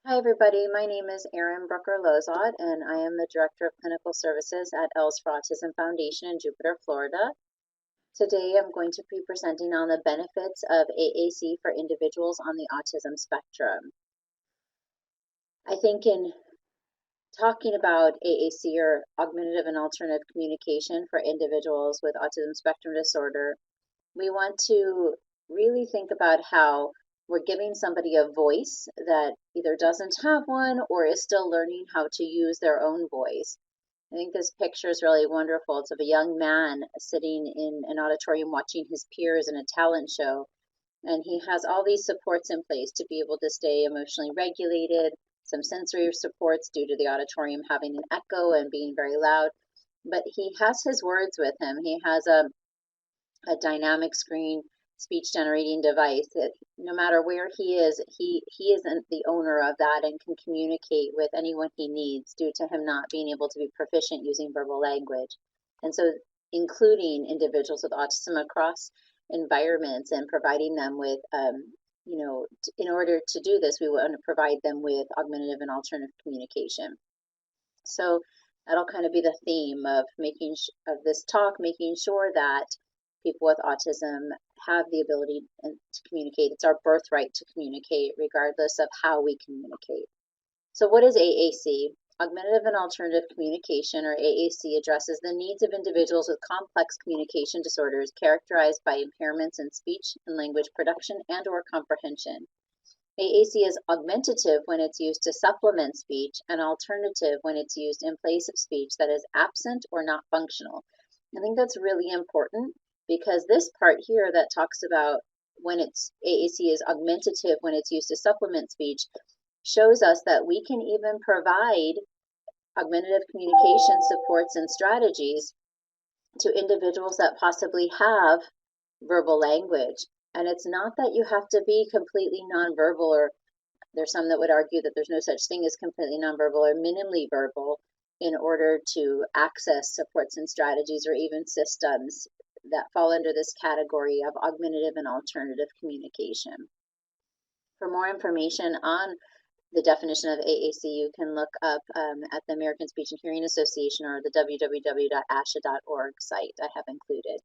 Hi, everybody. My name is Erin Brooker-Lozot, and I am the Director of Clinical Services at Els for Autism Foundation in Jupiter, Florida. Today, I'm going to be presenting on the benefits of AAC for individuals on the autism spectrum. I think in talking about AAC, or Augmentative and Alternative Communication for individuals with autism spectrum disorder, we want to really think about how we're giving somebody a voice that either doesn't have one or is still learning how to use their own voice. I think this picture is really wonderful. It's of a young man sitting in an auditorium watching his peers in a talent show, and he has all these supports in place to be able to stay emotionally regulated, some sensory supports due to the auditorium having an echo and being very loud, but he has his words with him. He has a dynamic screen speech generating device that no matter where he is, he isn't the owner of that and can communicate with anyone he needs due to him not being able to be proficient using verbal language. And so including individuals with autism across environments and providing them with in order to do this, we want to provide them with augmentative and alternative communication. So that'll kind of be the theme of of this talk, making sure that people with autism have the ability to communicate. It's our birthright to communicate regardless of how we communicate. So what is AAC? Augmentative and Alternative Communication, or AAC, addresses the needs of individuals with complex communication disorders characterized by impairments in speech and language production and/or comprehension. AAC is augmentative when it's used to supplement speech, and alternative when it's used in place of speech that is absent or not functional. I think that's really important because this part here that talks about when it's AAC is augmentative when it's used to supplement speech shows us that we can even provide augmentative communication supports and strategies to individuals that possibly have verbal language. And it's not that you have to be completely nonverbal, or there's some that would argue that there's no such thing as completely nonverbal or minimally verbal in order to access supports and strategies or even systems that fall under this category of augmentative and alternative communication. For more information on the definition of AAC, you can look up at the American Speech and Hearing Association or the www.asha.org site I have included.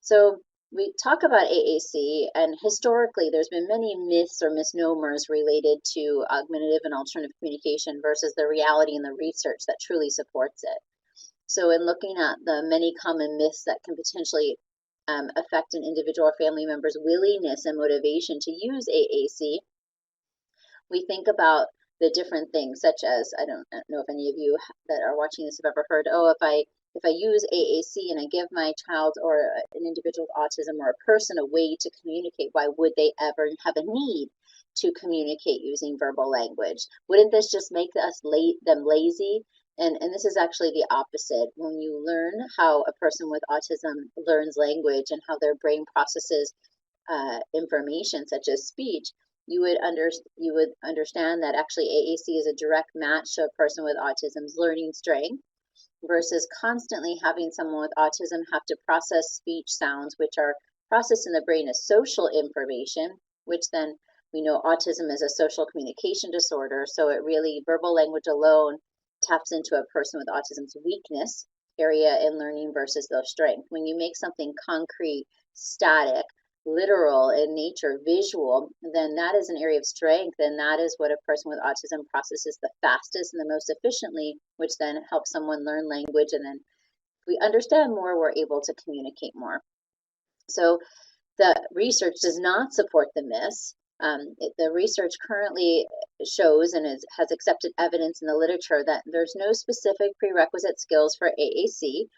So we talk about AAC, and historically there's been many myths or misnomers related to augmentative and alternative communication versus the reality and the research that truly supports it. So in looking at the many common myths that can potentially affect an individual or family member's willingness and motivation to use AAC, we think about the different things, such as, I don't know if any of you that are watching this have ever heard, oh, if I use AAC and I give my child or an individual with autism or a person a way to communicate, why would they ever have a need to communicate using verbal language? Wouldn't this just make them lazy? And this is actually the opposite. When you learn how a person with autism learns language and how their brain processes information such as speech, you would understand that actually AAC is a direct match to a person with autism's learning strength versus constantly having someone with autism have to process speech sounds, which are processed in the brain as social information, which then we know autism is a social communication disorder. So it really, verbal language alone taps into a person with autism's weakness area in learning versus their strength. When you make something concrete, static, literal in nature, visual, then that is an area of strength, and that is what a person with autism processes the fastest and the most efficiently, which then helps someone learn language, and then if we understand more, we're able to communicate more. So the research does not support the myths. The research currently shows and has accepted evidence in the literature that there's no specific prerequisite skills for AAC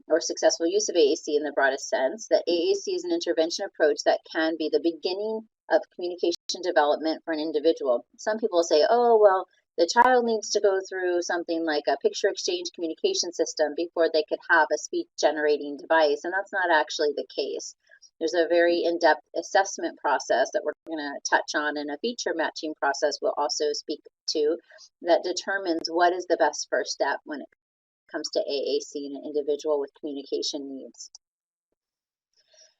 or successful use of AAC in the broadest sense, that AAC is an intervention approach that can be the beginning of communication development for an individual. Some people say, oh, well, the child needs to go through something like a picture exchange communication system before they could have a speech generating device, and that's not actually the case. There's a very in-depth assessment process that we're going to touch on, and a feature matching process we'll also speak to that determines what is the best first step when it comes to AAC in an individual with communication needs.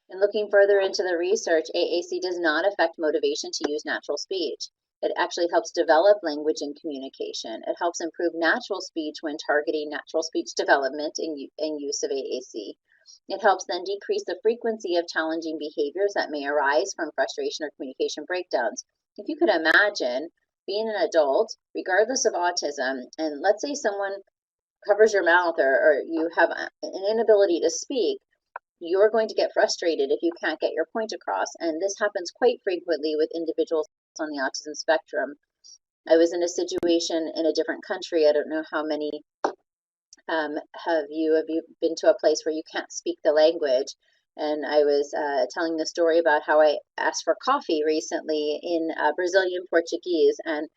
And looking further into the research, AAC does not affect motivation to use natural speech. It actually helps develop language and communication. It helps improve natural speech when targeting natural speech development and use of AAC. It helps then decrease the frequency of challenging behaviors that may arise from frustration or communication breakdowns. If you could imagine being an adult, regardless of autism, and let's say someone covers your mouth or you have an inability to speak, you're going to get frustrated if you can't get your point across. And this happens quite frequently with individuals on the autism spectrum. I was in a situation in a different country. I don't know how many have you been to a place where you can't speak the language? And I was telling the story about how I asked for coffee recently in Brazilian Portuguese, and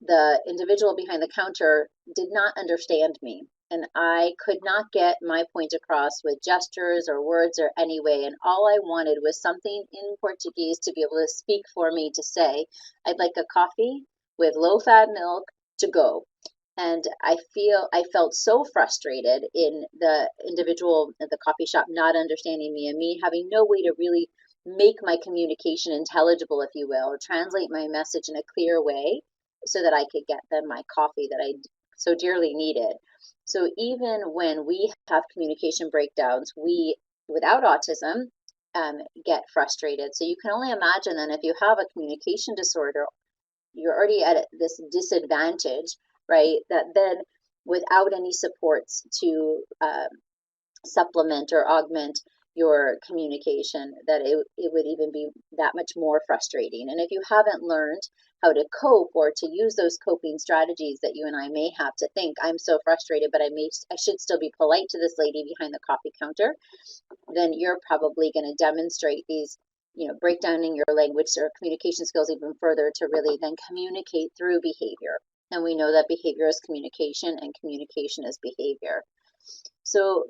the individual behind the counter did not understand me. And I could not get my point across with gestures or words or any way. And all I wanted was something in Portuguese to be able to speak for me to say, I'd like a coffee with low-fat milk to go. And I felt so frustrated in the individual at the coffee shop not understanding me, and me having no way to really make my communication intelligible, if you will, or translate my message in a clear way so that I could get them my coffee that I so dearly needed. So even when we have communication breakdowns, we, without autism, get frustrated. So you can only imagine then if you have a communication disorder, you're already at this disadvantage, right? That then without any supports to supplement or augment your communication, that it would even be that much more frustrating. And if you haven't learned how to cope or to use those coping strategies that you and I may have to think, I'm so frustrated, but I should still be polite to this lady behind the coffee counter, then you're probably going to demonstrate these, breakdowning your language or communication skills even further to really then communicate through behavior. And we know that behavior is communication and communication is behavior. So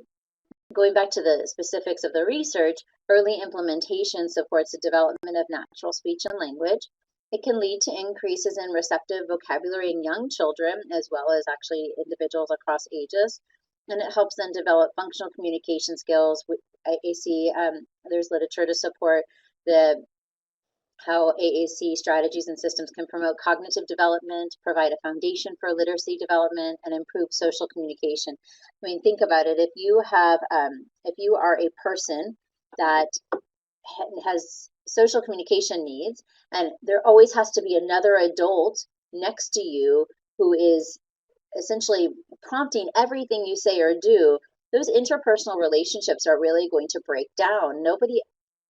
going back to the specifics of the research, early implementation supports the development of natural speech and language. It can lead to increases in receptive vocabulary in young children, as well as actually individuals across ages. And it helps them develop functional communication skills. AAC, there's literature to support how AAC strategies and systems can promote cognitive development, provide a foundation for literacy development, and improve social communication. I mean, think about it. If you are a person that has social communication needs, and there always has to be another adult next to you who is essentially prompting everything you say or do, those interpersonal relationships are really going to break down. Nobody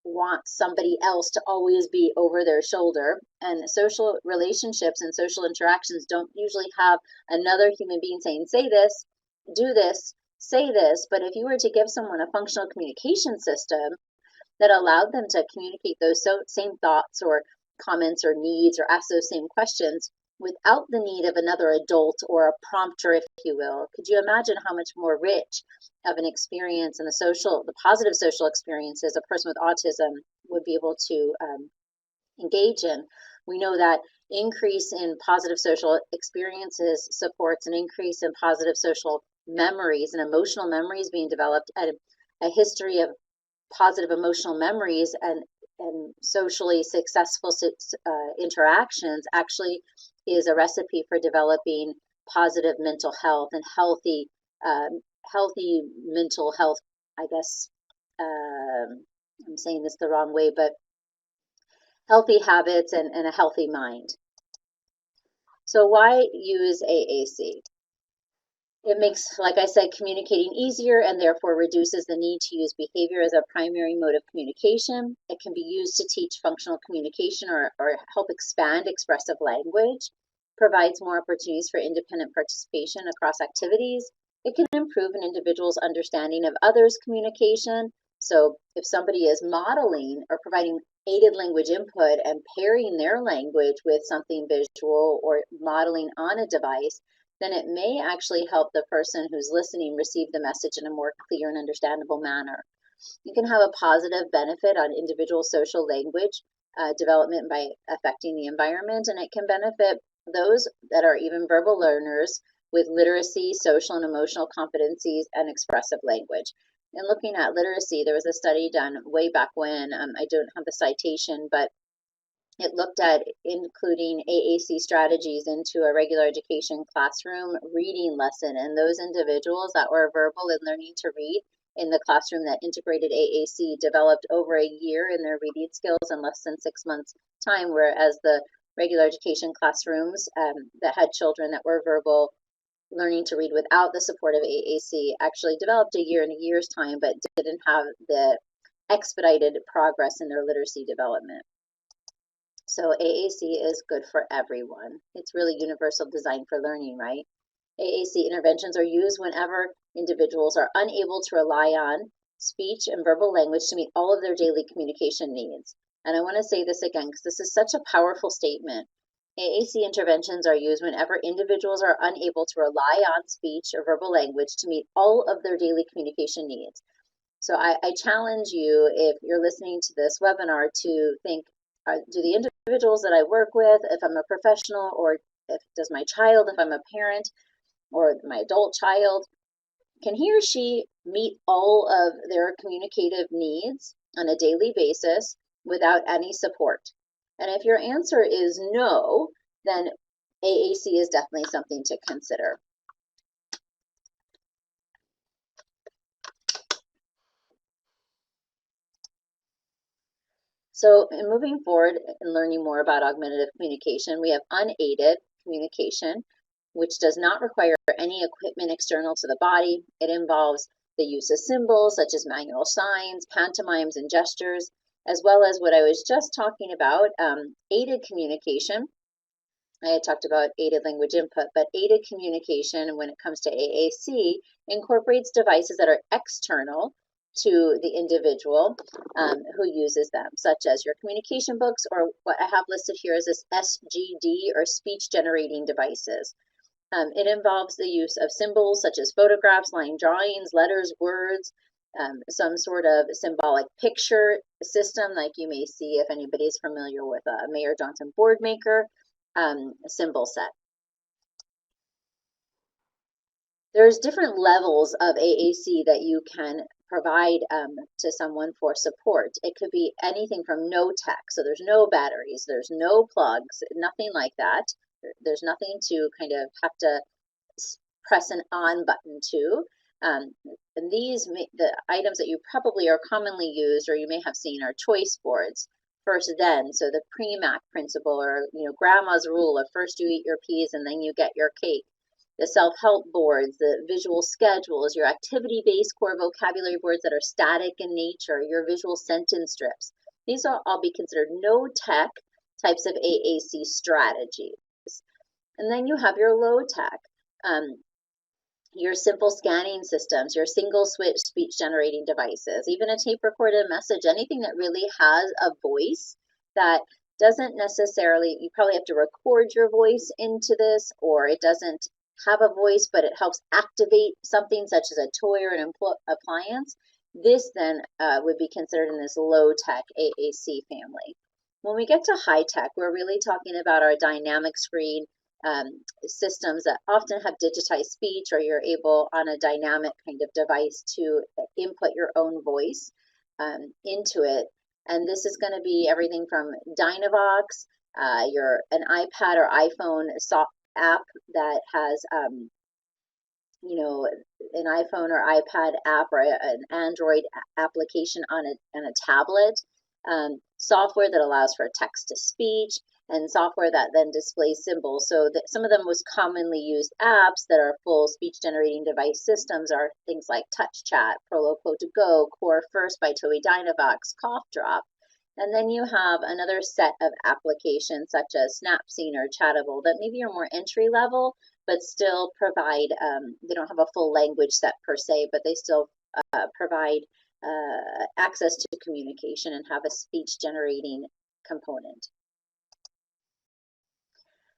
wants somebody else to always be over their shoulder, and social relationships and social interactions don't usually have another human being saying, say this, do this, say this. But if you were to give someone a functional communication system that allowed them to communicate those same thoughts or comments or needs or ask those same questions without the need of another adult or a prompter, if you will, could you imagine how much more rich of an experience and the positive social experiences a person with autism would be able to engage in? We know that increase in positive social experiences supports an increase in positive social memories and emotional memories being developed, and a history of positive emotional memories and socially successful interactions actually is a recipe for developing positive mental health and healthy mental health. I guess I'm saying this the wrong way, but healthy habits and a healthy mind. So why use AAC? It makes, like I said, communicating easier and therefore reduces the need to use behavior as a primary mode of communication. It can be used to teach functional communication or help expand expressive language, provides more opportunities for independent participation across activities. It can improve an individual's understanding of others' communication. So if somebody is modeling or providing aided language input and pairing their language with something visual or modeling on a device, then it may actually help the person who's listening receive the message in a more clear and understandable manner. You can have a positive benefit on individual social language development by affecting the environment, and it can benefit those that are even verbal learners with literacy, social and emotional competencies, and expressive language. And looking at literacy, there was a study done way back when, I don't have the citation, but It looked at including AAC strategies into a regular education classroom reading lesson, and those individuals that were verbal and learning to read in the classroom that integrated AAC developed over a year in their reading skills in less than 6 months time, whereas the regular education classrooms that had children that were verbal learning to read without the support of AAC actually developed a year in a year's time, but didn't have the expedited progress in their literacy development. So AAC is good for everyone. It's really universal design for learning, right? AAC interventions are used whenever individuals are unable to rely on speech and verbal language to meet all of their daily communication needs. And I want to say this again because this is such a powerful statement. AAC interventions are used whenever individuals are unable to rely on speech or verbal language to meet all of their daily communication needs. So I challenge you, if you're listening to this webinar, to think, do the individuals that I work with, if I'm a professional, or does my child, if I'm a parent, or my adult child, can he or she meet all of their communicative needs on a daily basis without any support? And if your answer is no, then AAC is definitely something to consider. So in moving forward and learning more about augmentative communication, we have unaided communication, which does not require any equipment external to the body. It involves the use of symbols such as manual signs, pantomimes, and gestures, as well as what I was just talking about, aided communication. I had talked about aided language input, but aided communication when it comes to AAC incorporates devices that are external to the individual who uses them, such as your communication books, or what I have listed here is this SGD, or speech generating devices. It involves the use of symbols such as photographs, line drawings, letters, words, some sort of symbolic picture system like you may see if anybody's familiar with a Mayor Johnson board maker symbol set. There's different levels of AAC that you can provide to someone for support. It could be anything from no tech, so there's no batteries, there's no plugs, nothing like that. There's nothing to kind of have to press an on button to. And the items that you probably are commonly used or you may have seen are choice boards. First then, so the pre-Mac principle, or grandma's rule of first you eat your peas and then you get your cake. The self-help boards, the visual schedules, your activity-based core vocabulary boards that are static in nature, your visual sentence strips. These will all be considered no-tech types of AAC strategies. And then you have your low-tech, your simple scanning systems, your single switch speech generating devices, even a tape recorded message, anything that really has a voice that doesn't necessarily, you probably have to record your voice into this, or it doesn't have a voice, but it helps activate something such as a toy or an appliance. This then would be considered in this low-tech AAC family. When we get to high-tech, we're really talking about our dynamic screen systems that often have digitized speech, or you're able on a dynamic kind of device to input your own voice into it. And this is going to be everything from Dynavox, an iPad or iPhone app that has an iPhone or iPad app, or an Android application on a tablet, software that allows for text to speech, and software that then displays symbols. So that some of the most commonly used apps that are full speech generating device systems are things like Touch Chat, Proloquo to Go, Core First by Toei Dynavox, Cough Drop. And then you have another set of applications such as Snapseed or Chatable that maybe are more entry level, but still provide, they don't have a full language set per se, but they still provide access to communication and have a speech generating component.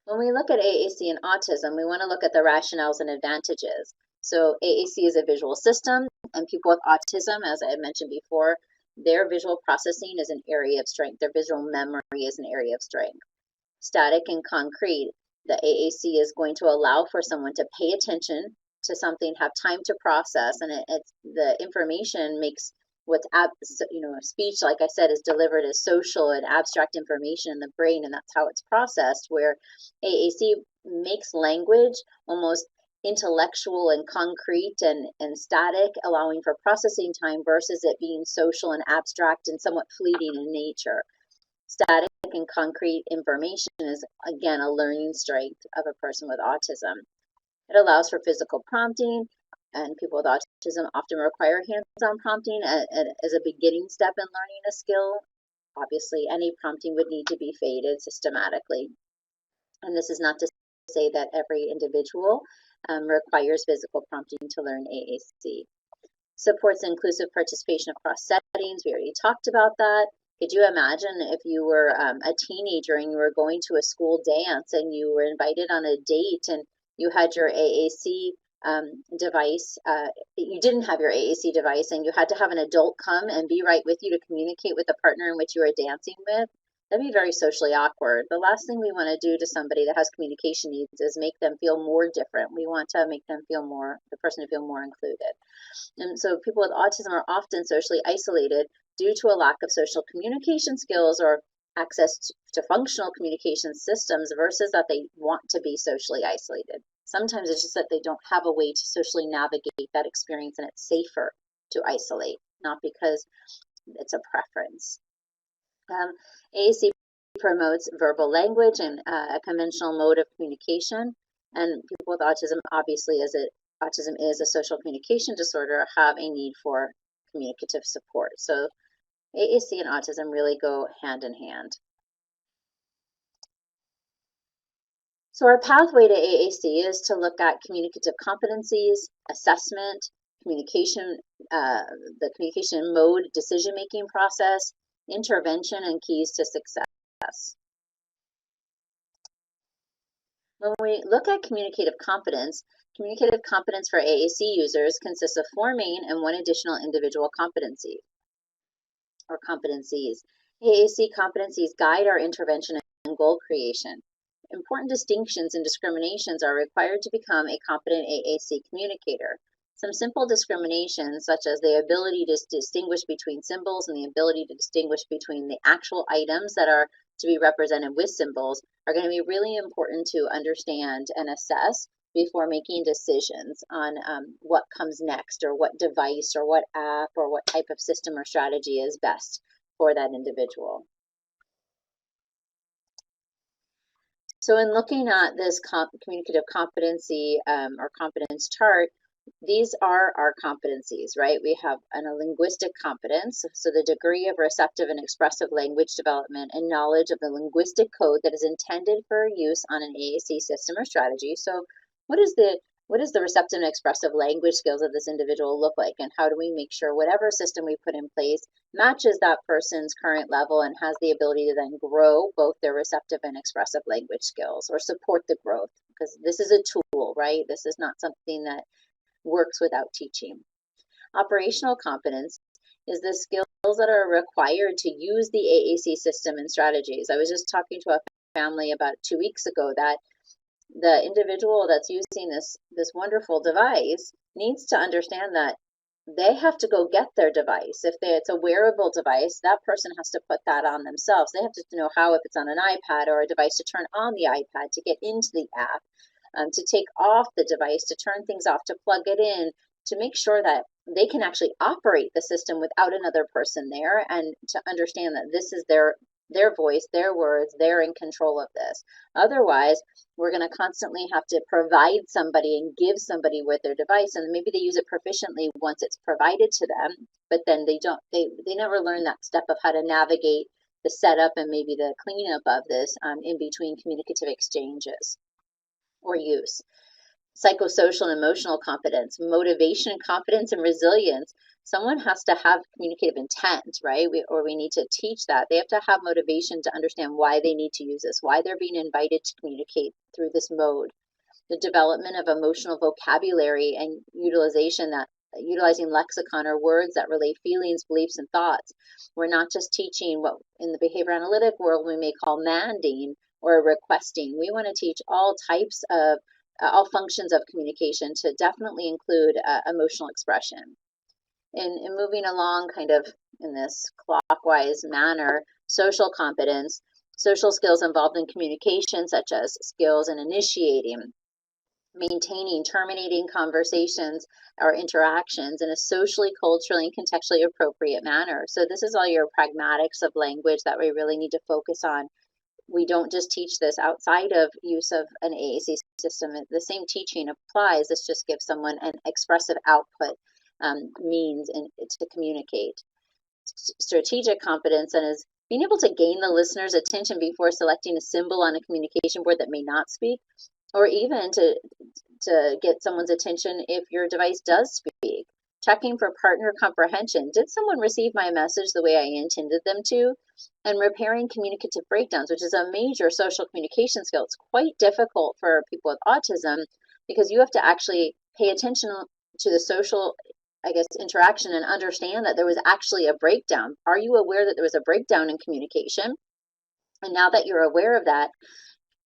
When we look at AAC and autism, we want to look at the rationales and advantages. So AAC is a visual system, and people with autism, as I mentioned before, their visual processing is an area of strength. Their visual memory is an area of strength. Static and concrete, the AAC is going to allow for someone to pay attention to something, have time to process, and the information makes speech, like I said, is delivered as social and abstract information in the brain, and that's how it's processed, where AAC makes language almost intellectual and concrete and static, allowing for processing time versus it being social and abstract and somewhat fleeting in nature. Static and concrete information is, again, a learning strength of a person with autism. It allows for physical prompting, and people with autism often require hands-on prompting as a beginning step in learning a skill. Obviously, any prompting would need to be faded systematically. And this is not to say that every individual requires physical prompting to learn AAC. Supports inclusive participation across settings. We already talked about that. Could you imagine if you were a teenager and you were going to a school dance and you were invited on a date and you had your AAC device, you didn't have your AAC device and you had to have an adult come and be right with you to communicate with the partner in which you were dancing with? That'd be very socially awkward. The last thing we want to do to somebody that has communication needs is make them feel more different. We want to make them feel the person to feel more included. And so people with autism are often socially isolated due to a lack of social communication skills or access to functional communication systems versus that they want to be socially isolated. Sometimes it's just that they don't have a way to socially navigate that experience and it's safer to isolate, not because it's a preference. AAC promotes verbal language and a conventional mode of communication, and people with autism, obviously, autism is a social communication disorder, have a need for communicative support. So AAC and autism really go hand in hand. So our pathway to AAC is to look at communicative competencies, assessment, communication, the communication mode, decision-making process, intervention, and keys to success. When we look at communicative competence for AAC users consists of 4 main and 1 additional individual competency or competencies. AAC competencies guide our intervention and goal creation. Important distinctions and discriminations are required to become a competent AAC communicator. Some simple discriminations, such as the ability to distinguish between symbols and the ability to distinguish between the actual items that are to be represented with symbols, are going to be really important to understand and assess before making decisions on what comes next, or what device or what app or what type of system or strategy is best for that individual. So in looking at this communicative competency or competence chart, these are our competencies, right? We have a linguistic competence, so the degree of receptive and expressive language development and knowledge of the linguistic code that is intended for use on an AAC system or strategy. So what is the receptive and expressive language skills of this individual look like, and how do we make sure whatever system we put in place matches that person's current level and has the ability to then grow both their receptive and expressive language skills, or support the growth, because this is a tool, right? This is not something that works without teaching. Operational competence is the skills that are required to use the AAC system and strategies. I was just talking to a family about 2 weeks ago that the individual that's using this wonderful device needs to understand that they have to go get their device. If it's a wearable device, that person has to put that on themselves. They have to know how, if it's on an iPad or a device, to turn on the iPad, to get into the app, to take off the device, to turn things off, to plug it in, to make sure that they can actually operate the system without another person there, and to understand that this is their voice, their words, they're in control of this. Otherwise, we're going to constantly have to provide somebody and give somebody with their device, and maybe they use it proficiently once it's provided to them, but then they never learn that step of how to navigate the setup and maybe the cleanup of this in between communicative exchanges or use. Psychosocial and emotional competence, motivation, competence, and resilience. Someone has to have communicative intent, right? We need to teach that. They have to have motivation to understand why they need to use this, why they're being invited to communicate through this mode. The development of emotional vocabulary and utilizing lexicon or words that relay feelings, beliefs, and thoughts. We're not just teaching what in the behavior analytic world we may call manding or requesting. We want to teach all types of all functions of communication to definitely include emotional expression. in moving along kind of in this clockwise manner, social competence, social skills involved in communication, such as skills in initiating, maintaining, terminating conversations or interactions in a socially, culturally, and contextually appropriate manner. So this is all your pragmatics of language that we really need to focus on. We don't just teach this outside of use of an AAC system. The same teaching applies. This just gives someone an expressive output means to communicate. Strategic competence and is being able to gain the listener's attention before selecting a symbol on a communication board that may not speak, or even to get someone's attention if your device does speak. Checking for partner comprehension. Did someone receive my message the way I intended them to? And repairing communicative breakdowns, which is a major social communication skill. It's quite difficult for people with autism because you have to actually pay attention to the social, interaction and understand that there was actually a breakdown. Are you aware that there was a breakdown in communication? And now that you're aware of that,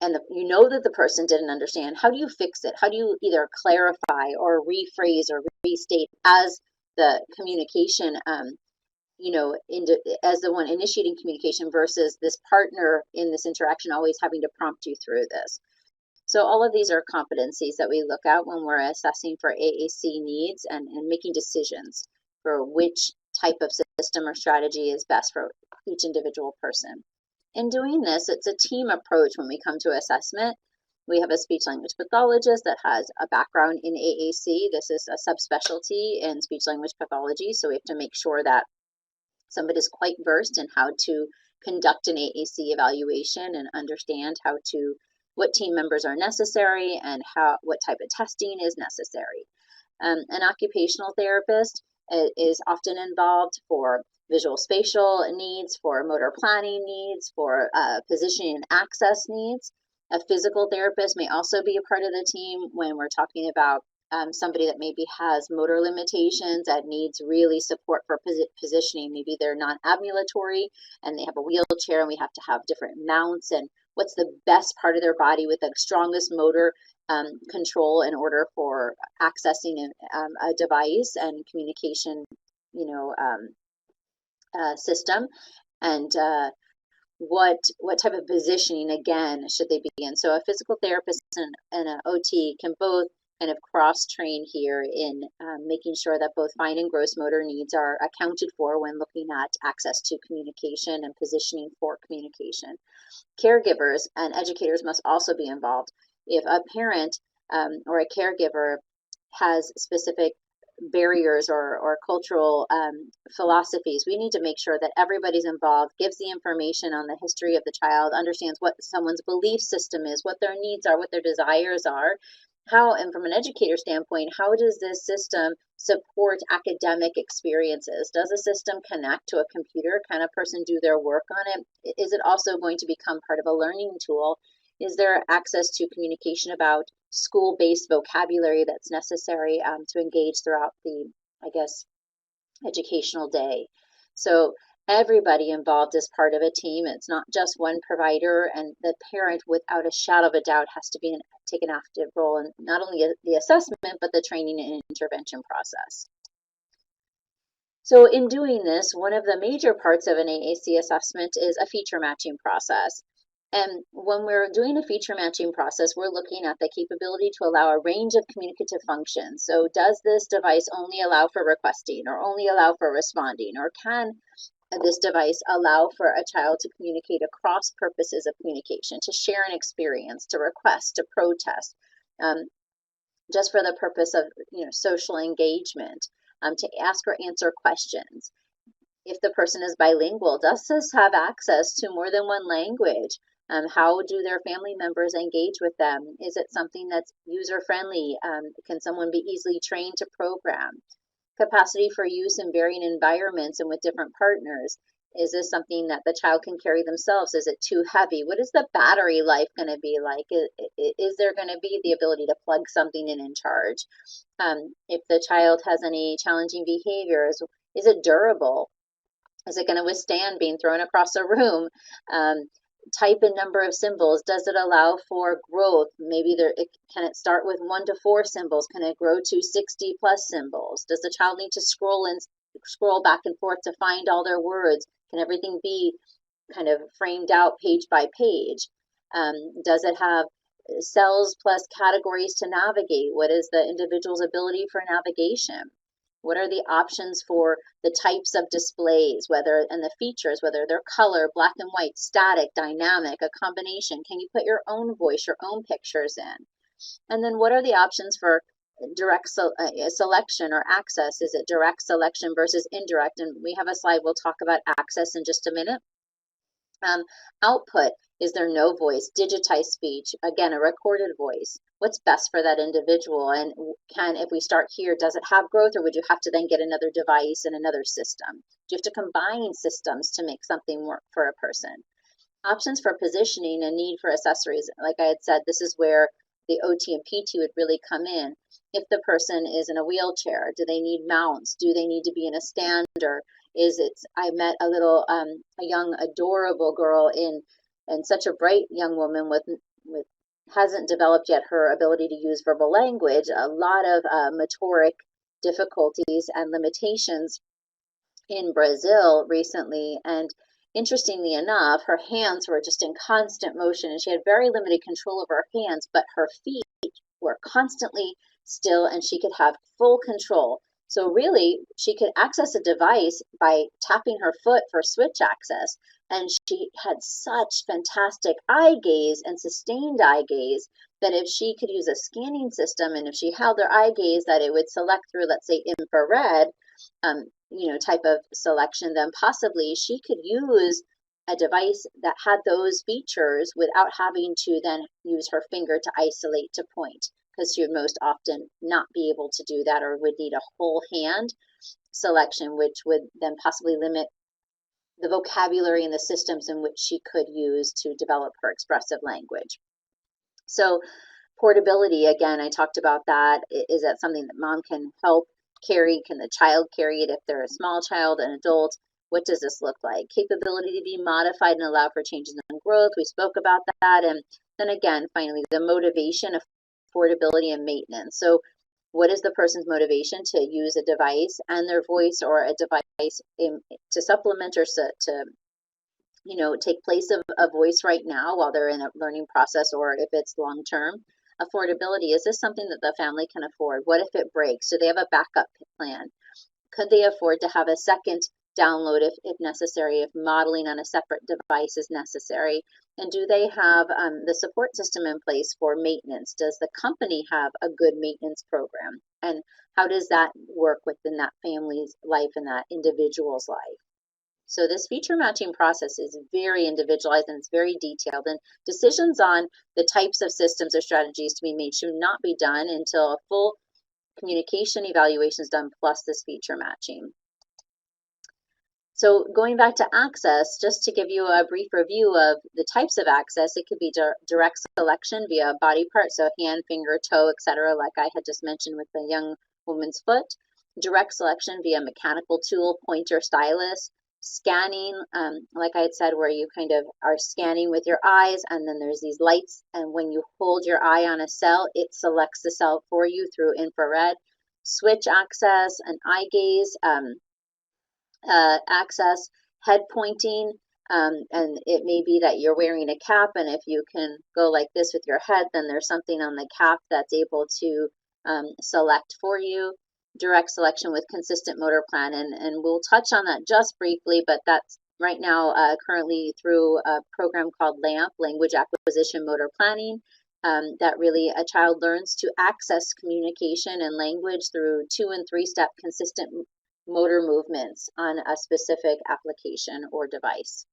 and you know that the person didn't understand, how do you fix it? How do you either clarify or rephrase or restate as the communication, as the one initiating communication versus this partner in this interaction always having to prompt you through this? So all of these are competencies that we look at when we're assessing for AAC needs and making decisions for which type of system or strategy is best for each individual person. In doing this, it's a team approach when we come to assessment. We have a speech language pathologist that has a background in AAC. This is a subspecialty in speech language pathology, so we have to make sure that somebody is quite versed in how to conduct an AAC evaluation and understand what team members are necessary and what type of testing is necessary. An occupational therapist is often involved for visual spatial needs, for motor planning needs, for positioning and access needs. A physical therapist may also be a part of the team when we're talking about somebody that maybe has motor limitations and needs really support for positioning. Maybe they're non-ambulatory and they have a wheelchair and we have to have different mounts and what's the best part of their body with the strongest motor control in order for accessing a device and communication, system, and what type of positioning again should they be in. So a physical therapist and an OT can both kind of cross-train here in making sure that both fine and gross motor needs are accounted for when looking at access to communication and positioning for communication. Caregivers and educators must also be involved. If a parent or a caregiver has specific barriers or cultural philosophies, we need to make sure that everybody's involved, gives the information on the history of the child, understands what someone's belief system is, what their needs are, what their desires are, and from an educator standpoint, how does this system support academic experiences? Does the system connect to a computer? Can a person do their work on it? Is it also going to become part of a learning tool? Is there access to communication about school-based vocabulary that's necessary to engage throughout the, educational day? So everybody involved is part of a team. It's not just one provider, and the parent, without a shadow of a doubt, has to take an active role in not only the assessment, but the training and intervention process. So in doing this, one of the major parts of an AAC assessment is a feature matching process. And when we're doing a feature matching process, we're looking at the capability to allow a range of communicative functions. So does this device only allow for requesting or only allow for responding? Or can this device allow for a child to communicate across purposes of communication, to share an experience, to request, to protest, just for the purpose of social engagement, to ask or answer questions? If the person is bilingual, does this have access to more than one language? How do their family members engage with them? Is it something that's user-friendly? Can someone be easily trained to program? Capacity for use in varying environments and with different partners. Is this something that the child can carry themselves? Is it too heavy? What is the battery life going to be like? Is there going to be the ability to plug something in and charge? If the child has any challenging behaviors, is it durable? Is it going to withstand being thrown across a room? type and number of symbols? Does it allow for growth? Maybe can it start with 1 to 4 symbols? Can it grow to 60 plus symbols? Does the child need to scroll back and forth to find all their words? Can everything be kind of framed out page by page? Does it have cells plus categories to navigate? What is the individual's ability for navigation? What are the options for the types of displays, and the features, whether they're color, black and white, static, dynamic, a combination? Can you put your own voice, your own pictures in? And then what are the options for direct selection or access? Is it direct selection versus indirect? And we have a slide, we'll talk about access in just a minute. Output, is there no voice? Digitized speech, again, a recorded voice. What's best for that individual? And if we start here, does it have growth, or would you have to then get another device and another system? Do you have to combine systems to make something work for a person? Options for positioning and need for accessories. Like I had said, this is where the OT and PT would really come in. If the person is in a wheelchair, do they need mounts? Do they need to be in a stander? I met a young, adorable girl and such a bright young woman with hasn't developed yet her ability to use verbal language, a lot of motoric difficulties and limitations in Brazil recently. And interestingly enough, her hands were just in constant motion, and she had very limited control over her hands, but her feet were constantly still, and she could have full control. So really, she could access a device by tapping her foot for switch access. And she had such fantastic eye gaze and sustained eye gaze that if she could use a scanning system, and if she held her eye gaze, that it would select through, let's say, infrared, type of selection, then possibly she could use a device that had those features without having to then use her finger to isolate to point, because she would most often not be able to do that, or would need a whole hand selection, which would then possibly limit the vocabulary and the systems in which she could use to develop her expressive language. So portability, again, I talked about that. Is that something that mom can help carry? Can the child carry it if they're a small child, an adult? What does this look like? Capability to be modified and allow for changes in growth. We spoke about that. And then again, finally, the motivation, affordability, and maintenance. So what is the person's motivation to use a device and their voice, or a device to supplement or to take place of a voice right now while they're in a learning process, or if it's long term? Affordability, is this something that the family can afford? What if it breaks? Do they have a backup plan? Could they afford to have a second download if necessary, if modeling on a separate device is necessary? And do they have the support system in place for maintenance? Does the company have a good maintenance program? And how does that work within that family's life and that individual's life? So this feature matching process is very individualized, and it's very detailed, and decisions on the types of systems or strategies to be made should not be done until a full communication evaluation is done, plus this feature matching. So going back to access, just to give you a brief review of the types of access, it could be direct selection via body part, so hand, finger, toe, etc., like I had just mentioned with the young woman's foot. Direct selection via mechanical tool, pointer, stylus. Scanning, like I had said, where you kind of are scanning with your eyes, and then there's these lights, and when you hold your eye on a cell, it selects the cell for you through infrared. Switch access, and eye gaze access, head pointing, and it may be that you're wearing a cap, and if you can go like this with your head, then there's something on the cap that's able to select for you. Direct selection with consistent motor plan, and we'll touch on that just briefly, but that's right now currently through a program called LAMP, Language Acquisition Motor Planning, that really a child learns to access communication and language through 2- and 3-step consistent motor movements on a specific application or device.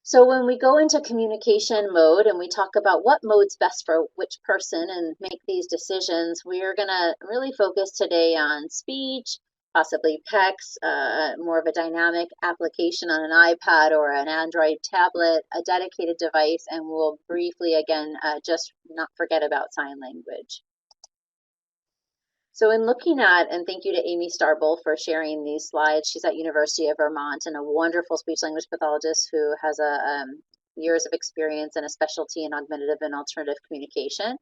So when we go into communication mode and we talk about what mode's best for which person and make these decisions, we are going to really focus today on speech, possibly PECS, more of a dynamic application on an iPad or an Android tablet, a dedicated device, and we'll briefly again just not forget about sign language. So in looking at, and thank you to Amy Starbull for sharing these slides. She's at University of Vermont and a wonderful speech language pathologist who has years of experience and a specialty in augmentative and alternative communication.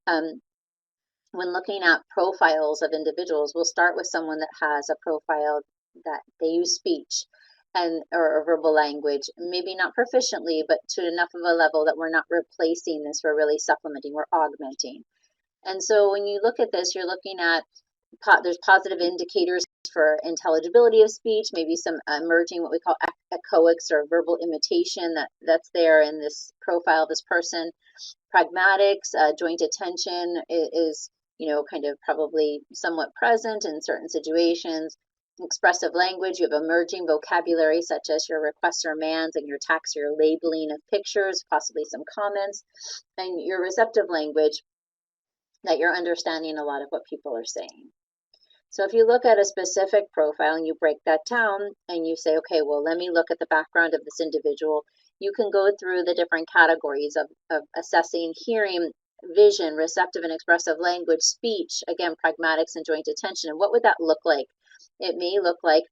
When looking at profiles of individuals, we'll start with someone that has a profile that they use speech or verbal language, maybe not proficiently, but to enough of a level that we're not replacing this, we're really supplementing, we're augmenting. And so when you look at this, you're looking at, there's positive indicators for intelligibility of speech, maybe some emerging what we call echoics or verbal imitation that's there in this profile of this person. Pragmatics, joint attention is, kind of probably somewhat present in certain situations. Expressive language, you have emerging vocabulary such as your requests or commands and your tax, your labeling of pictures, possibly some comments, and your receptive language, that you're understanding a lot of what people are saying. So if you look at a specific profile and you break that down and you say, okay, well, let me look at the background of this individual, you can go through the different categories of assessing hearing, vision, receptive and expressive language, speech, again, pragmatics and joint attention. And what would that look like? It may look like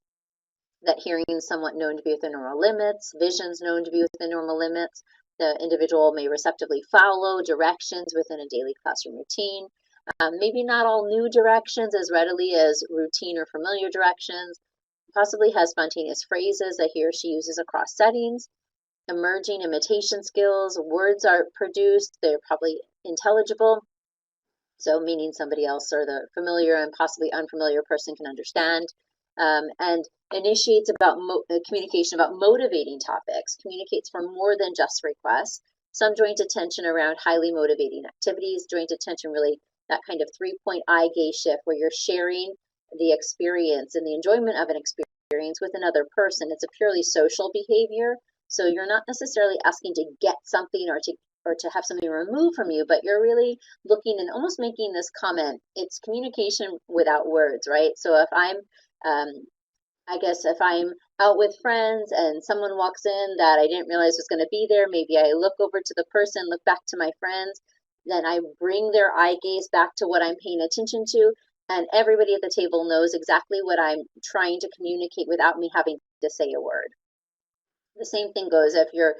that hearing is somewhat known to be within normal limits, vision's known to be within normal limits. The individual may receptively follow directions within a daily classroom routine. Maybe not all new directions as readily as routine or familiar directions. Possibly has spontaneous phrases that he or she uses across settings. Emerging imitation skills, words are produced, they're probably intelligible. So meaning somebody else or the familiar and possibly unfamiliar person can understand. And initiates about communication about motivating topics, communicates for more than just requests. Some joint attention around highly motivating activities, joint attention really that kind of 3-point eye gaze shift where you're sharing the experience and the enjoyment of an experience with another person. It's a purely social behavior, so you're not necessarily asking to get something or to have something removed from you, but you're really looking and almost making this comment. It's communication without words, right? So if I'm if I'm out with friends and someone walks in that I didn't realize was going to be there, maybe I look over to the person, look back to my friends, then I bring their eye gaze back to what I'm paying attention to, and everybody at the table knows exactly what I'm trying to communicate without me having to say a word. The same thing goes if you're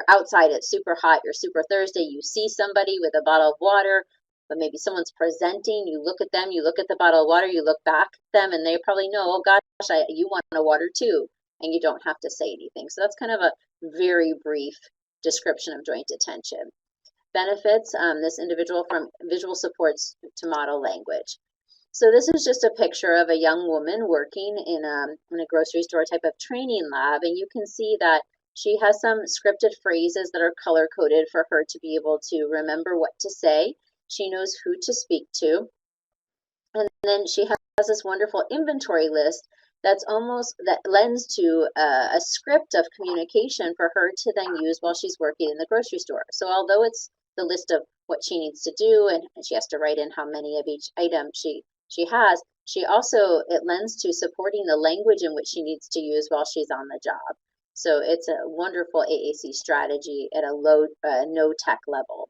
outside, it's super hot, you're super thirsty, you see somebody with a bottle of water, but maybe someone's presenting, you look at them, you look at the bottle of water, you look back at them, and they probably know, oh gosh, you want a water too, and you don't have to say anything. So that's kind of a very brief description of joint attention. Benefits, this individual from visual supports to model language. So this is just a picture of a young woman working in a grocery store type of training lab, and you can see that she has some scripted phrases that are color-coded for her to be able to remember what to say. She knows who to speak to. And then she has this wonderful inventory list that lends to a script of communication for her to then use while she's working in the grocery store. So although it's the list of what she needs to do and she has to write in how many of each item she has, it lends to supporting the language in which she needs to use while she's on the job. So it's a wonderful AAC strategy at a low, no tech level.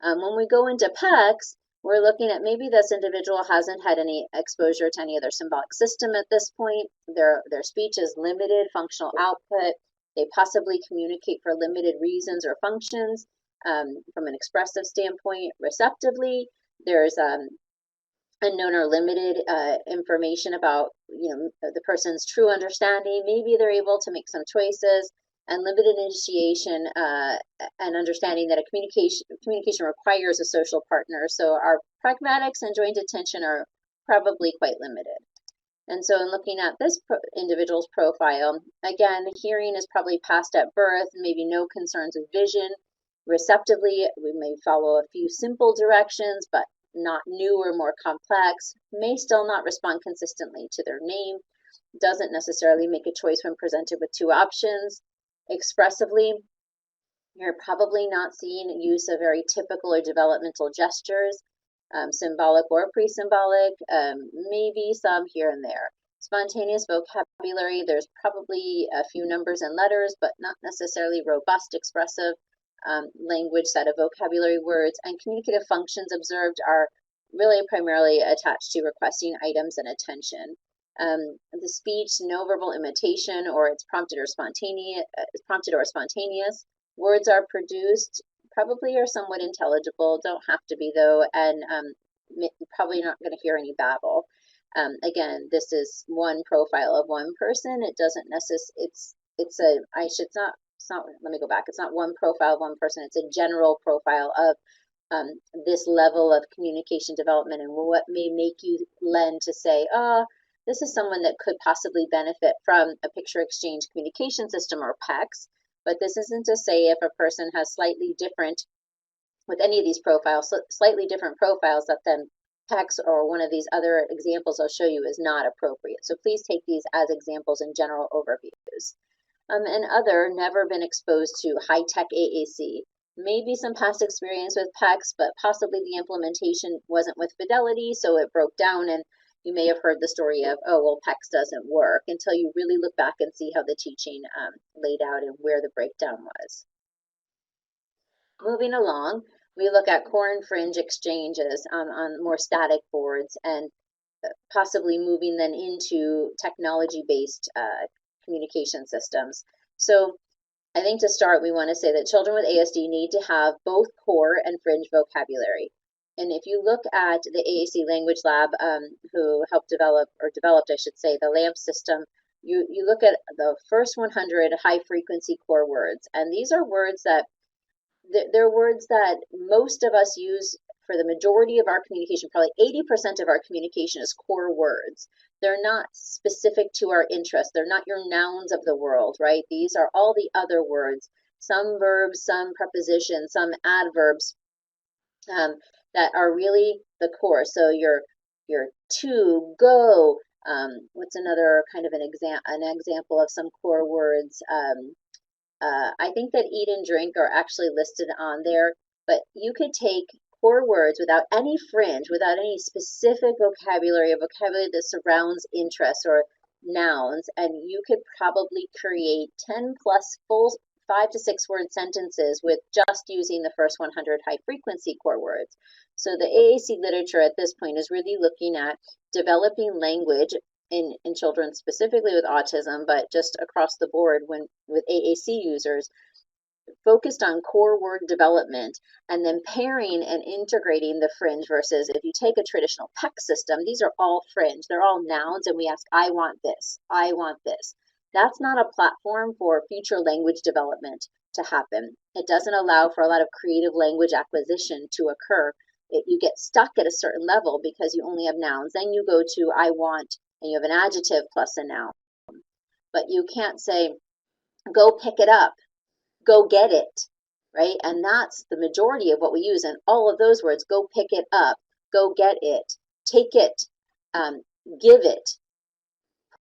When we go into PECS, we're looking at maybe this individual hasn't had any exposure to any other symbolic system at this point. Their speech is limited functional output. They possibly communicate for limited reasons or functions. From an expressive standpoint, receptively, there's unknown or limited information about the person's true understanding. Maybe they're able to make some choices, and limited initiation and understanding that a communication requires a social partner. So our pragmatics and joint attention are probably quite limited. And so in looking at this individual's profile, again, hearing is probably passed at birth, maybe no concerns with vision. Receptively, we may follow a few simple directions, but not new or more complex, may still not respond consistently to their name, doesn't necessarily make a choice when presented with two options. Expressively, you're probably not seeing use of very typical or developmental gestures, symbolic or pre-symbolic, maybe some here and there. Spontaneous vocabulary, there's probably a few numbers and letters, but not necessarily robust expressive language set of vocabulary words. And communicative functions observed are really primarily attached to requesting items and attention. The speech, no verbal imitation, or it's prompted or spontaneous. Words are produced, probably are somewhat intelligible, don't have to be though, and probably not going to hear any babble. Again, this is one profile of one person. It doesn't necessarily, let me go back. It's not one profile of one person. It's a general profile of this level of communication development and what may make you lend to say, oh, this is someone that could possibly benefit from a picture exchange communication system or PECS. But this isn't to say if a person has slightly different, with any of these profiles, slightly different profiles, that then PECS or one of these other examples I'll show you is not appropriate. So please take these as examples and general overviews. And other, never been exposed to high-tech AAC. Maybe some past experience with PECS, but possibly the implementation wasn't with fidelity, so it broke down, and you may have heard the story of, oh, well, PECS doesn't work, until you really look back and see how the teaching laid out and where the breakdown was. Moving along, we look at core and fringe exchanges on more static boards, and possibly moving then into technology-based communication systems. So I think to start, we want to say that children with ASD need to have both core and fringe vocabulary. And if you look at the AAC Language Lab, who helped developed, I should say, the LAMP system, you look at the first 100 high-frequency core words. And these are words that, they're words that most of us use for the majority of our communication. Probably 80% of our communication is core words. They're not specific to our interests. They're not your nouns of the world, right? These are all the other words, some verbs, some prepositions, some adverbs, that are really the core. So your to, go, what's another kind of an example of some core words? I think that eat and drink are actually listed on there, but you could take core words without any fringe, without any specific vocabulary, a vocabulary that surrounds interests or nouns, and you could probably create 10 plus full 5 to 6 word sentences with just using the first 100 high frequency core words. So the AAC literature at this point is really looking at developing language in children specifically with autism, but just across the board with AAC users, focused on core word development and then pairing and integrating the fringe versus if you take a traditional PECS system, these are all fringe. They're all nouns and we ask, I want this, I want this. That's not a platform for future language development to happen. It doesn't allow for a lot of creative language acquisition to occur. You get stuck at a certain level because you only have nouns. Then you go to I want, and you have an adjective plus a noun. But you can't say, go pick it up, go get it, right? And that's the majority of what we use in all of those words. Go pick it up, go get it, take it, give it,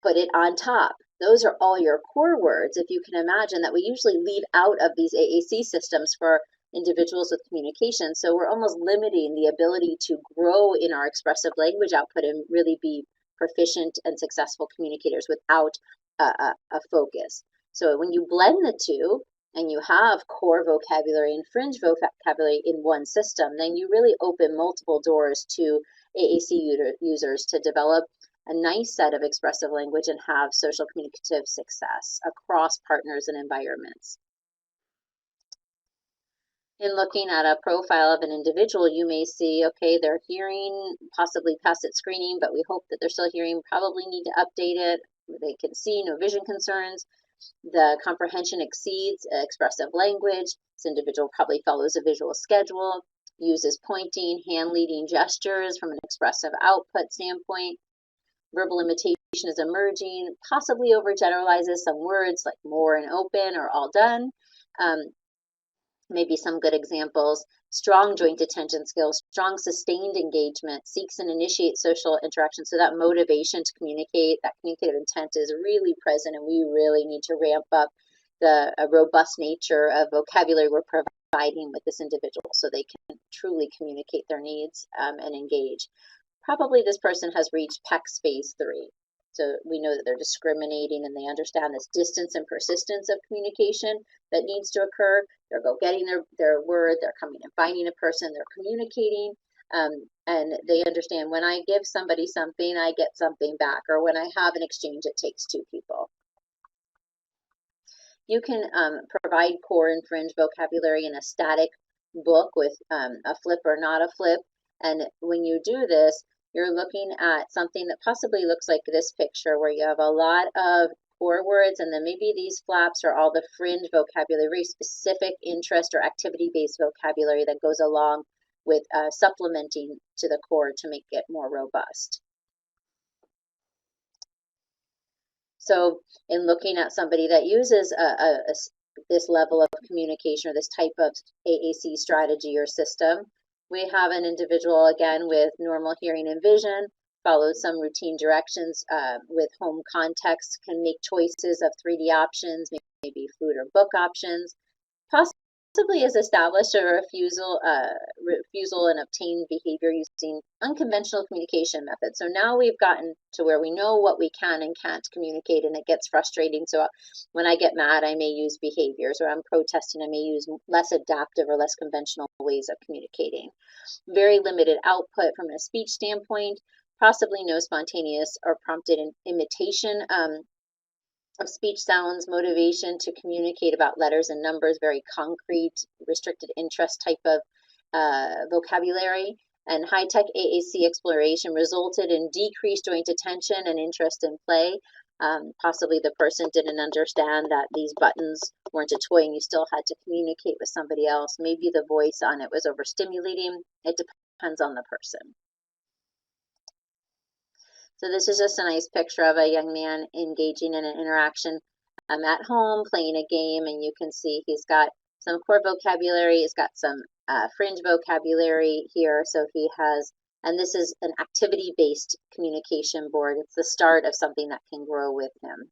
put it on top. Those are all your core words, if you can imagine, that we usually leave out of these AAC systems for individuals with communication. So we're almost limiting the ability to grow in our expressive language output and really be proficient and successful communicators without a focus. So when you blend the two and you have core vocabulary and fringe vocabulary in one system, then you really open multiple doors to AAC users to develop a nice set of expressive language and have social communicative success across partners and environments. In looking at a profile of an individual, you may see, okay, they're hearing, possibly tacit screening, but we hope that they're still hearing, probably need to update it. They can see, no vision concerns. The comprehension exceeds expressive language. This individual probably follows a visual schedule, uses pointing, hand leading gestures from an expressive output standpoint. Verbal imitation is emerging, possibly overgeneralizes some words like more and open or all done. Maybe some good examples: strong joint attention skills, strong sustained engagement, seeks and initiates social interaction. So that motivation to communicate, that communicative intent is really present, and we really need to ramp up the robust nature of vocabulary we're providing with this individual so they can truly communicate their needs and engage. Probably this person has reached PECS phase 3. So we know that they're discriminating and they understand this distance and persistence of communication that needs to occur. They're getting their word, they're coming and finding a person, they're communicating. and they understand when I give somebody something, I get something back, or when I have an exchange, it takes two people. You can provide core and fringe vocabulary in a static book with a flip or not a flip. And when you do this, you're looking at something that possibly looks like this picture, where you have a lot of core words, and then maybe these flaps are all the fringe vocabulary, very specific interest or activity-based vocabulary that goes along with supplementing to the core to make it more robust. So in looking at somebody that uses this level of communication or this type of AAC strategy or system, we have an individual, again, with normal hearing and vision, follows some routine directions with home context, can make choices of 3D options, maybe food or book options, possibly has established a refusal and obtained behavior using unconventional communication methods. So now we've gotten to where we know what we can and can't communicate, and it gets frustrating. So when I get mad, I may use behaviors, or I'm protesting, I may use less adaptive or less conventional ways of communicating. Very limited output from a speech standpoint, possibly no spontaneous or prompted imitation of speech sounds, motivation to communicate about letters and numbers, very concrete, restricted interest type of vocabulary. And high-tech AAC exploration resulted in decreased joint attention and interest in play. Possibly the person didn't understand that these buttons weren't a toy and you still had to communicate with somebody else. Maybe the voice on it was overstimulating. It depends on the person. So this is just a nice picture of a young man engaging in an interaction at home, playing a game, and you can see he's got some core vocabulary, he's got some fringe vocabulary here, so he has, and this is an activity-based communication board. It's the start of something that can grow with him.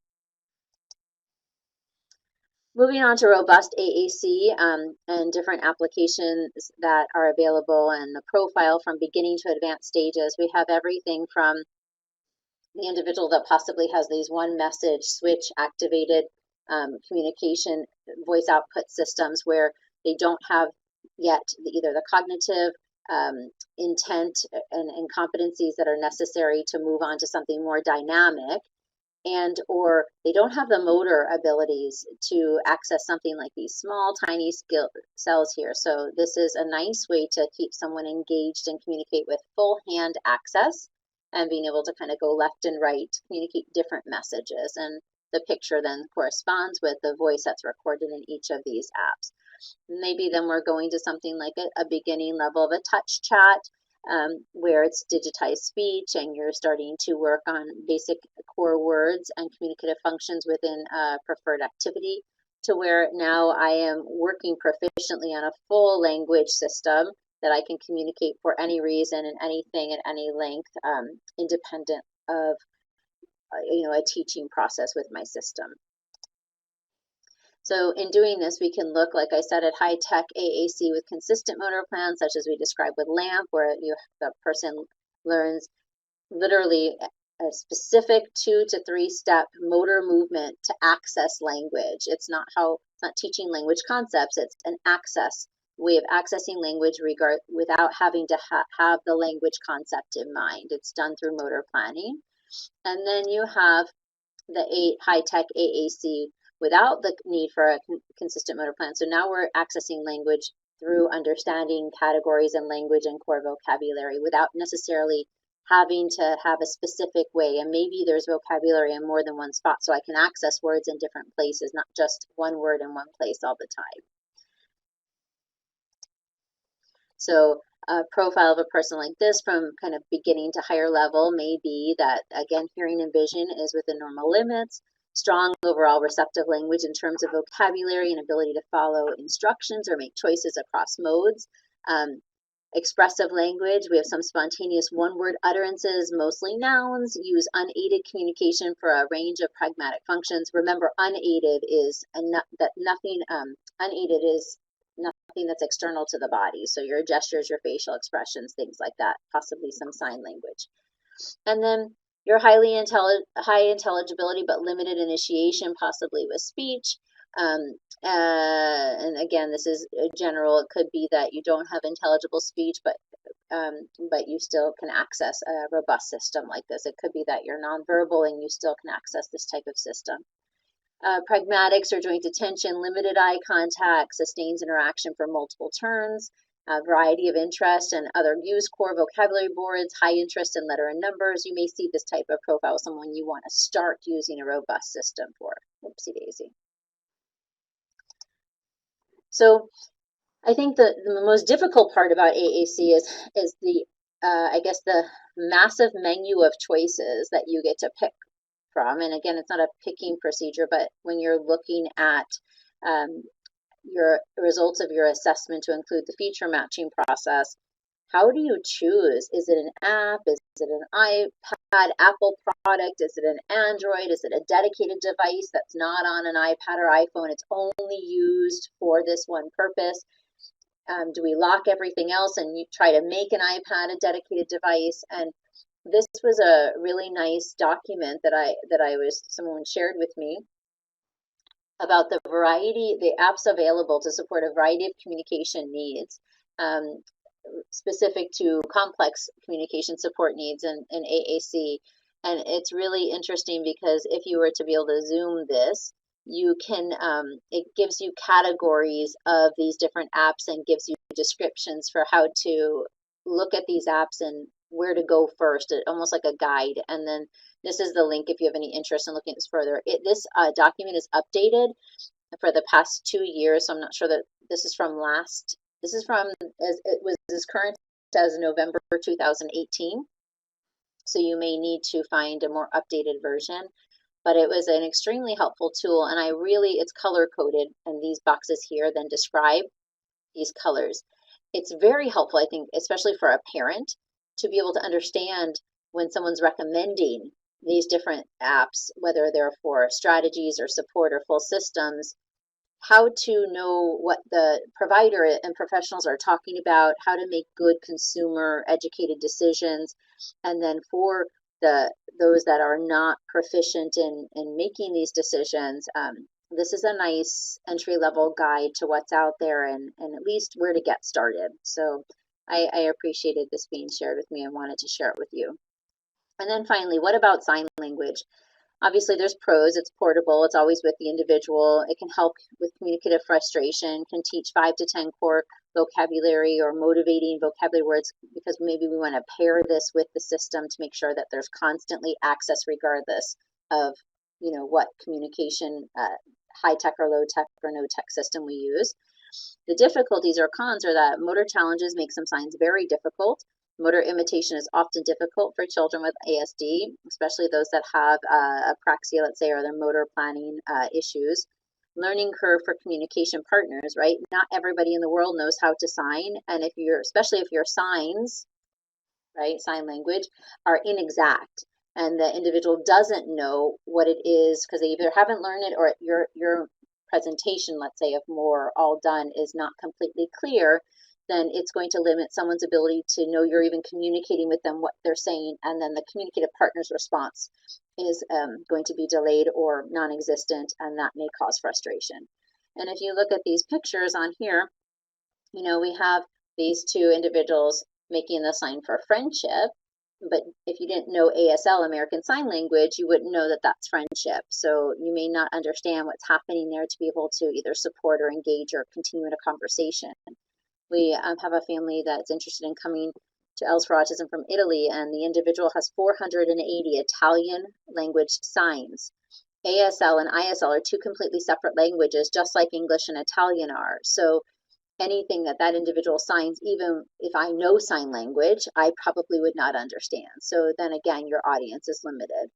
Moving on to robust AAC and different applications that are available, and the profile from beginning to advanced stages. We have everything from the individual that possibly has these one message switch activated communication voice output systems, where they don't have yet either the cognitive intent and competencies that are necessary to move on to something more dynamic, and or they don't have the motor abilities to access something like these small tiny cells here. So this is a nice way to keep someone engaged and communicate with full hand access, and being able to kind of go left and right, communicate different messages. And the picture then corresponds with the voice that's recorded in each of these apps. Maybe then we're going to something like a beginning level of a touch chat, where it's digitized speech and you're starting to work on basic core words and communicative functions within a preferred activity, to where now I am working proficiently on a full language system that I can communicate for any reason and anything at any length, independent of a teaching process with my system. So in doing this, we can look, like I said, at high-tech AAC with consistent motor plans, such as we described with LAMP, where the person learns literally a specific 2 to 3 step motor movement to access language. It's not teaching language concepts, it's an way of accessing language without having to have the language concept in mind. It's done through motor planning. And then you have the high-tech AAC without the need for a consistent motor plan. So now we're accessing language through understanding categories and language and core vocabulary without necessarily having to have a specific way. And maybe there's vocabulary in more than one spot, so I can access words in different places, not just one word in one place all the time. So a profile of a person like this from kind of beginning to higher level may be that, again, hearing and vision is within normal limits, strong overall receptive language in terms of vocabulary and ability to follow instructions or make choices across modes. Expressive language, we have some spontaneous one-word utterances, mostly nouns, use unaided communication for a range of pragmatic functions. Remember, unaided is unaided is nothing that's external to the body. So your gestures, your facial expressions, things like that, possibly some sign language. And then your high intelligibility but limited initiation, possibly with speech. And again, this is general. It could be that you don't have intelligible speech, but you still can access a robust system like this. It could be that you're nonverbal and you still can access this type of system. Pragmatics or joint attention, limited eye contact, sustains interaction for multiple turns, a variety of interest and other use core vocabulary boards, high interest in letter and numbers. You may see this type of profile with someone you want to start using a robust system for. Whoopsie daisy. So I think the most difficult part about AAC is the I guess the massive menu of choices that you get to pick from. And again, it's not a picking procedure, but when you're looking at your results of your assessment to include the feature matching process, how do you choose? Is it an app? Is it an iPad, Apple product? Is it an Android? Is it a dedicated device that's not on an iPad or iPhone? It's only used for this one purpose. Do we lock everything else and you try to make an iPad a dedicated device? And this was a really nice document that someone shared with me about the apps available to support a variety of communication needs, specific to complex communication support needs in AAC. And it's really interesting because if you were to be able to zoom this, you can, it gives you categories of these different apps and gives you descriptions for how to look at these apps and where to go first, almost like a guide. And then this is the link if you have any interest in looking at this further. This document is updated for the past 2 years, so I'm not sure that this is from it was as current as November 2018. So you may need to find a more updated version. But it was an extremely helpful tool, and it's color coded, and these boxes here then describe these colors. It's very helpful, I think, especially for a parent, to be able to understand when someone's recommending these different apps, whether they're for strategies or support or full systems, how to know what the provider and professionals are talking about, how to make good consumer educated decisions, and then for those that are not proficient in making these decisions, this is a nice entry-level guide to what's out there and at least where to get started. So I appreciated this being shared with me and wanted to share it with you. And then finally, what about sign language? Obviously, there's pros. It's portable. It's always with the individual. It can help with communicative frustration, can teach 5 to 10 core vocabulary or motivating vocabulary words, because maybe we want to pair this with the system to make sure that there's constantly access regardless of, what communication, high tech or low tech or no tech system we use. The difficulties or cons are that motor challenges make some signs very difficult. Motor imitation is often difficult for children with ASD, especially those that have apraxia, let's say, or their motor planning issues. Learning curve for communication partners, right? Not everybody in the world knows how to sign, and especially if your signs, right, sign language, are inexact, and the individual doesn't know what it is because they either haven't learned it or your presentation, let's say, of more all done is not completely clear, then it's going to limit someone's ability to know you're even communicating with them what they're saying, and then the communicative partner's response is going to be delayed or non-existent, and that may cause frustration. And if you look at these pictures on here, we have these two individuals making the sign for friendship, but if you didn't know ASL, American Sign Language, you wouldn't know that that's friendship. So you may not understand what's happening there to be able to either support or engage or continue in a conversation. We have a family that's interested in coming to Els for Autism from Italy, and the individual has 480 Italian language signs. ASL and ISL are two completely separate languages, just like English and Italian are. So anything that individual signs, even if I know sign language, I probably would not understand. So then again, your audience is limited.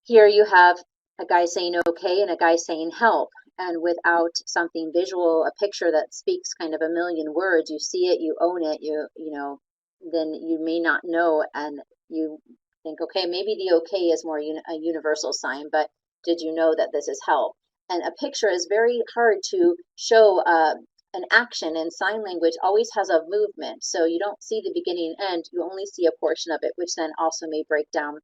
Here you have a guy saying okay and a guy saying help. And without something visual, a picture that speaks kind of a million words, you see it, you own it, then you may not know, and you think, okay, maybe the okay is more a universal sign, but did you know that this is help? And a picture is very hard to show an action, and sign language always has a movement. So you don't see the beginning and end, you only see a portion of it, which then also may break down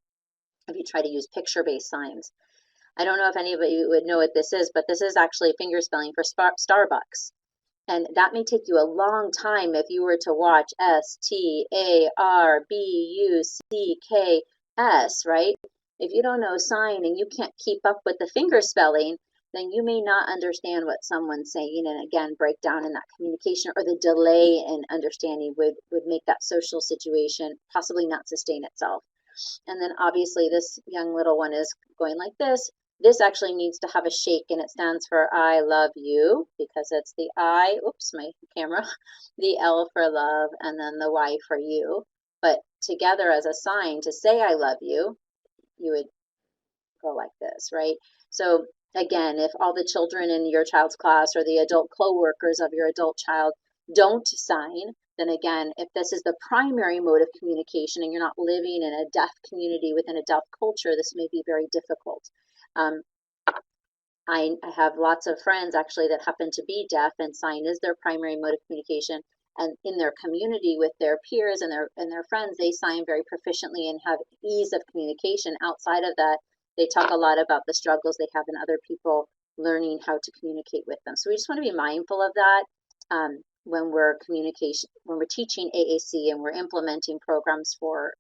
if you try to use picture-based signs. I don't know if anybody would know what this is, but this is actually finger spelling for Starbucks. And that may take you a long time if you were to watch STARBUCKS, right? If you don't know sign and you can't keep up with the finger spelling, then you may not understand what someone's saying, and again, break down in that communication, or the delay in understanding would make that social situation possibly not sustain itself. And then obviously this young little one is going like this. This actually needs to have a shake, and it stands for I love you, because it's the I, oops, my camera, the L for love, and then the Y for you. But together as a sign to say I love you, you would go like this, right? So again, if all the children in your child's class or the adult co-workers of your adult child don't sign, then again, if this is the primary mode of communication and you're not living in a deaf community within a deaf culture, this may be very difficult. I have lots of friends actually that happen to be deaf, and sign is their primary mode of communication. And in their community with their peers and their friends, they sign very proficiently and have ease of communication. Outside of that, they talk a lot about the struggles they have in other people learning how to communicate with them. So we just want to be mindful of that when we're teaching AAC and we're implementing programs for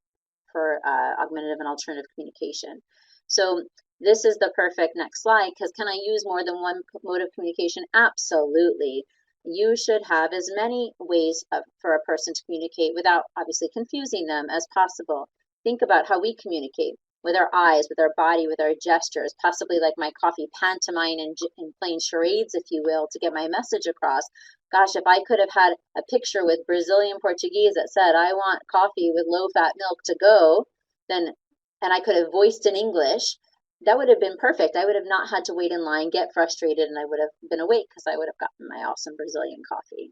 augmentative and alternative communication. So this is the perfect next slide, because can I use more than one mode of communication? Absolutely. You should have as many ways for a person to communicate without obviously confusing them as possible. Think about how we communicate with our eyes, with our body, with our gestures, possibly like my coffee pantomime and playing charades, if you will, to get my message across. Gosh, if I could have had a picture with Brazilian Portuguese that said, I want coffee with low-fat milk to go, then, and I could have voiced in English, that would have been perfect. I would have not had to wait in line, get frustrated, and I would have been awake because I would have gotten my awesome Brazilian coffee.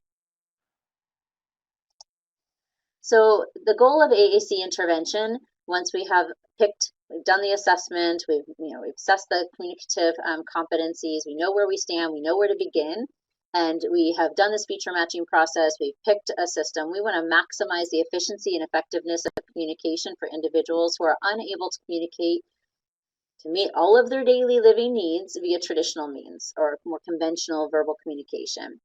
So the goal of AAC intervention, once we have we've done the assessment, we've assessed the communicative competencies, we know where we stand, we know where to begin, and we have done this feature matching process, we've picked a system. We want to maximize the efficiency and effectiveness of communication for individuals who are unable to communicate to meet all of their daily living needs via traditional means or more conventional verbal communication.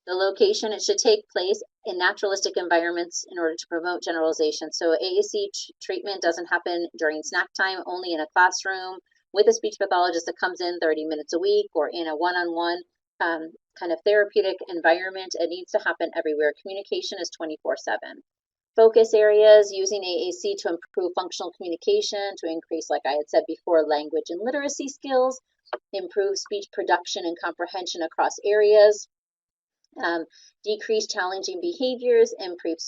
The location, it should take place in naturalistic environments in order to promote generalization. So AAC treatment doesn't happen during snack time, only in a classroom with a speech pathologist that comes in 30 minutes a week, or in a one-on-one kind of therapeutic environment. It needs to happen everywhere. Communication is 24/7. Focus areas, using AAC to improve functional communication, to increase, like I had said before, language and literacy skills, improve speech production and comprehension across areas, decrease challenging behaviors, improve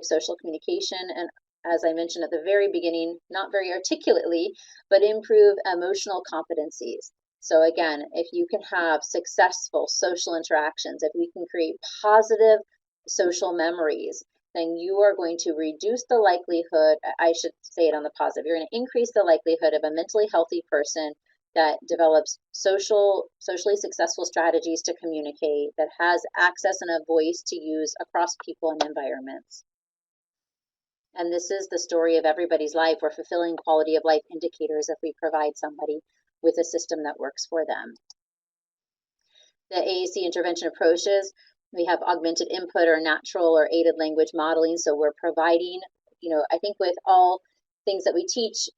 social communication, and as I mentioned at the very beginning, not very articulately, but improve emotional competencies. So again, if you can have successful social interactions, if we can create positive social memories, then you are going to reduce the likelihood, I should say it on the positive, you're going to increase the likelihood of a mentally healthy person that develops socially successful strategies to communicate, that has access and a voice to use across people and environments. And this is the story of everybody's life. We're fulfilling quality of life indicators if we provide somebody with a system that works for them. The AAC intervention approaches, we have augmented input or natural or aided language modeling. So we're providing, I think with all things that we teach,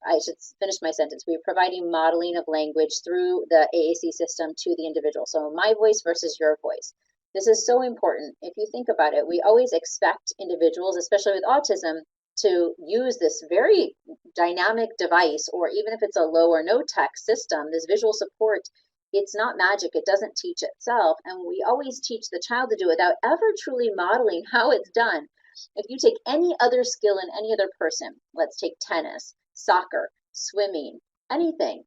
I should finish my sentence. We're providing modeling of language through the AAC system to the individual. So my voice versus your voice. This is so important. If you think about it, we always expect individuals, especially with autism, to use this very dynamic device, or even if it's a low or no tech system, this visual support, it's not magic. It doesn't teach itself. And we always teach the child to do it without ever truly modeling how it's done. If you take any other skill in any other person, let's take tennis, soccer, swimming, anything.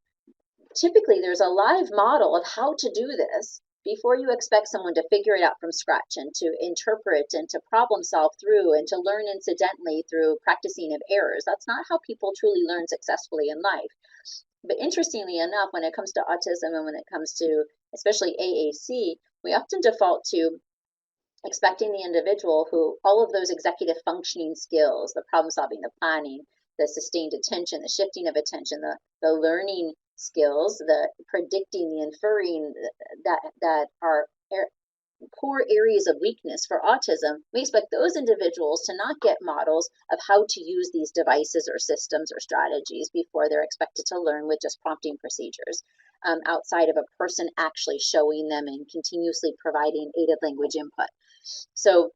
Typically, there's a live model of how to do this before you expect someone to figure it out from scratch and to interpret and to problem solve through and to learn incidentally through practicing of errors. That's not how people truly learn successfully in life. But interestingly enough, when it comes to autism and when it comes to especially AAC, we often default to expecting the individual who all of those executive functioning skills, the problem solving, the planning, the sustained attention, the shifting of attention, the learning skills, the predicting, the inferring, that are core areas of weakness for autism, we expect those individuals to not get models of how to use these devices or systems or strategies before they're expected to learn with just prompting procedures, outside of a person actually showing them and continuously providing aided language input. So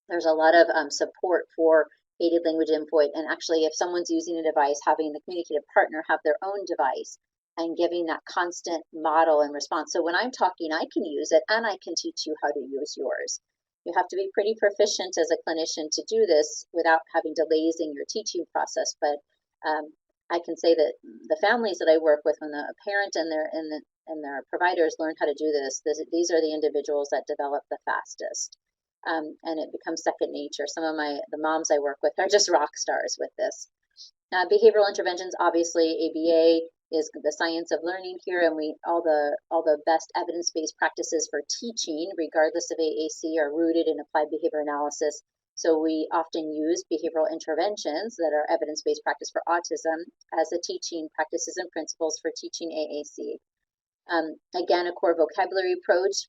there's a lot of support for aided language input, and actually if someone's using a device, having the communicative partner have their own device and giving that constant model and response. So when I'm talking, I can use it and I can teach you how to use yours. You have to be pretty proficient as a clinician to do this without having delays in your teaching process. But I can say that the families that I work with, when the parent and their providers learn how to do this, these are the individuals that develop the fastest. And it becomes second nature. Some of the moms I work with are just rock stars with this. Behavioral interventions, obviously, ABA is the science of learning here, and all the best evidence-based practices for teaching, regardless of AAC, are rooted in applied behavior analysis. So we often use behavioral interventions that are evidence-based practice for autism as the teaching practices and principles for teaching AAC. Again, a core vocabulary approach,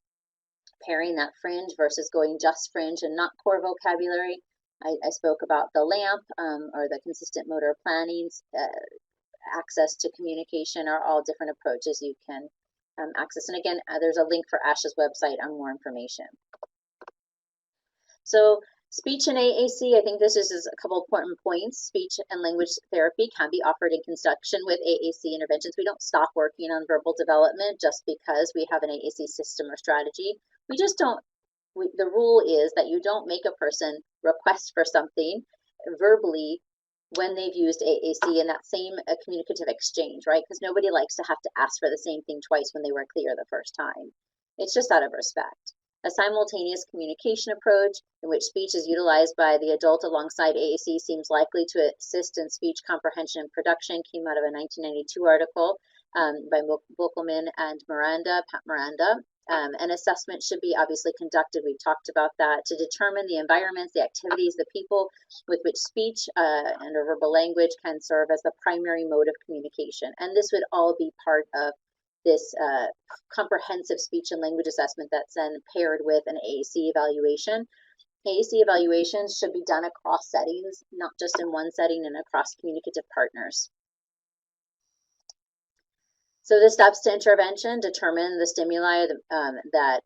pairing that fringe versus going just fringe and not core vocabulary. I spoke about the LAMP, or the consistent motor planning, access to communication, are all different approaches you can access. And again, there's a link for Ash's website on more information. So speech and AAC, I think this is a couple important points. Speech and language therapy can be offered in conjunction with AAC interventions. We don't stop working on verbal development just because we have an AAC system or strategy. We just don't, the rule is that you don't make a person request for something verbally when they've used AAC in that same communicative exchange, right? Because nobody likes to have to ask for the same thing twice when they were clear the first time. It's just out of respect. A simultaneous communication approach in which speech is utilized by the adult alongside AAC seems likely to assist in speech comprehension and production, came out of a 1992 article by Buchelman and Pat Miranda. An assessment should be obviously conducted, we've talked about that, to determine the environments, the activities, the people with which speech and or verbal language can serve as the primary mode of communication. And this would all be part of this comprehensive speech and language assessment that's then paired with an AAC evaluation. AAC evaluations should be done across settings, not just in one setting, and across communicative partners. So the steps to intervention: determine the stimuli, that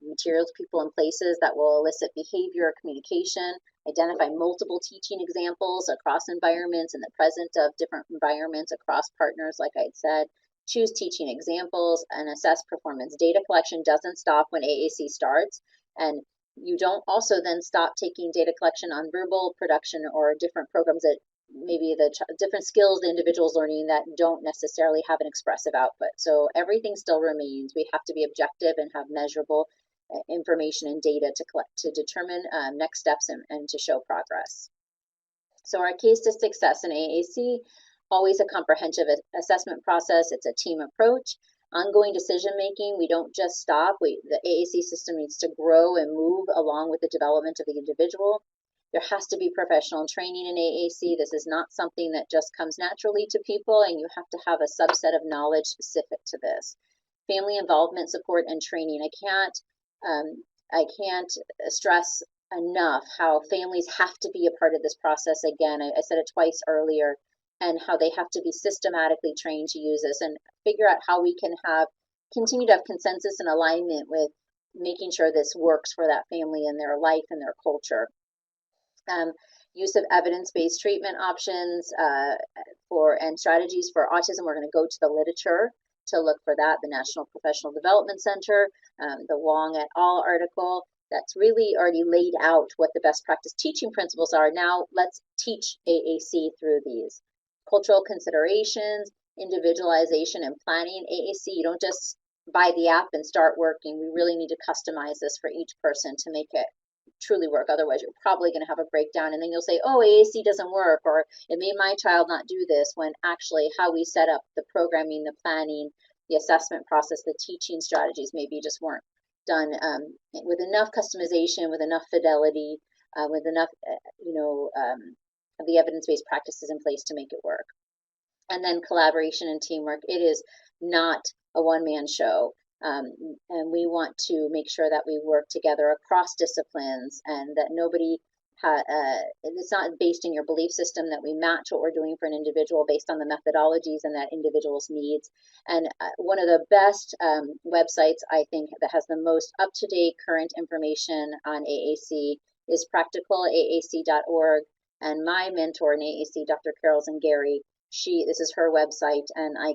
materials, people, and places that will elicit behavior or communication, identify multiple teaching examples across environments in the present of different environments across partners, like I had said, choose teaching examples, and assess performance. Data collection doesn't stop when AAC starts, and you don't also then stop taking data collection on verbal production or different programs that maybe the different skills the individual's learning that don't necessarily have an expressive output. So everything still remains. We have to be objective and have measurable information and data to collect, to determine next steps and to show progress. So our case to success in AAC, always a comprehensive assessment process. It's a team approach. Ongoing decision making, we don't just stop. The AAC system needs to grow and move along with the development of the individual. There has to be professional training in AAC. This is not something that just comes naturally to people, and you have to have a subset of knowledge specific to this. Family involvement, support, and training. I can't stress enough how families have to be a part of this process. Again, I said it twice earlier, and how they have to be systematically trained to use this and figure out how we can continue to have consensus and alignment with making sure this works for that family and their life and their culture. Use of evidence-based treatment options and strategies for autism. We're going to go to the literature to look for that. The National Professional Development Center, the Wong et al. Article, that's really already laid out what the best practice teaching principles are. Now let's teach AAC through these. Cultural considerations, individualization, and planning. AAC, you don't just buy the app and start working. We really need to customize this for each person to make it truly work. Otherwise, you're probably going to have a breakdown, and then you'll say, oh, AAC doesn't work, or it made my child not do this, when actually how we set up the programming, the planning, the assessment process, the teaching strategies maybe just weren't done with enough customization, with enough fidelity, with enough, of the evidence-based practices in place to make it work. And then collaboration and teamwork. It is not a one-man show. And we want to make sure that we work together across disciplines and that nobody it's not based in your belief system, that we match what we're doing for an individual based on the methodologies and that individual's needs. And one of the best websites, I think, that has the most up-to-date current information on AAC is practicalaac.org. And my mentor in AAC, Dr. Carol Zangari, this is her website, and I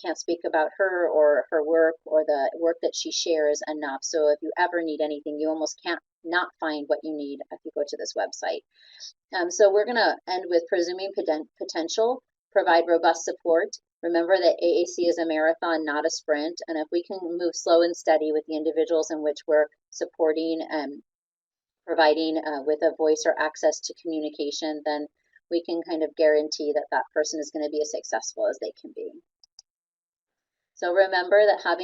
can't speak about her or her work or the work that she shares enough. So if you ever need anything, you almost can't not find what you need if you go to this website. So we're going to end with presuming potential, provide robust support. Remember that AAC is a marathon, not a sprint, and if we can move slow and steady with the individuals in which we're supporting and providing with a voice or access to communication, then we can kind of guarantee that that person is going to be as successful as they can be. So remember that having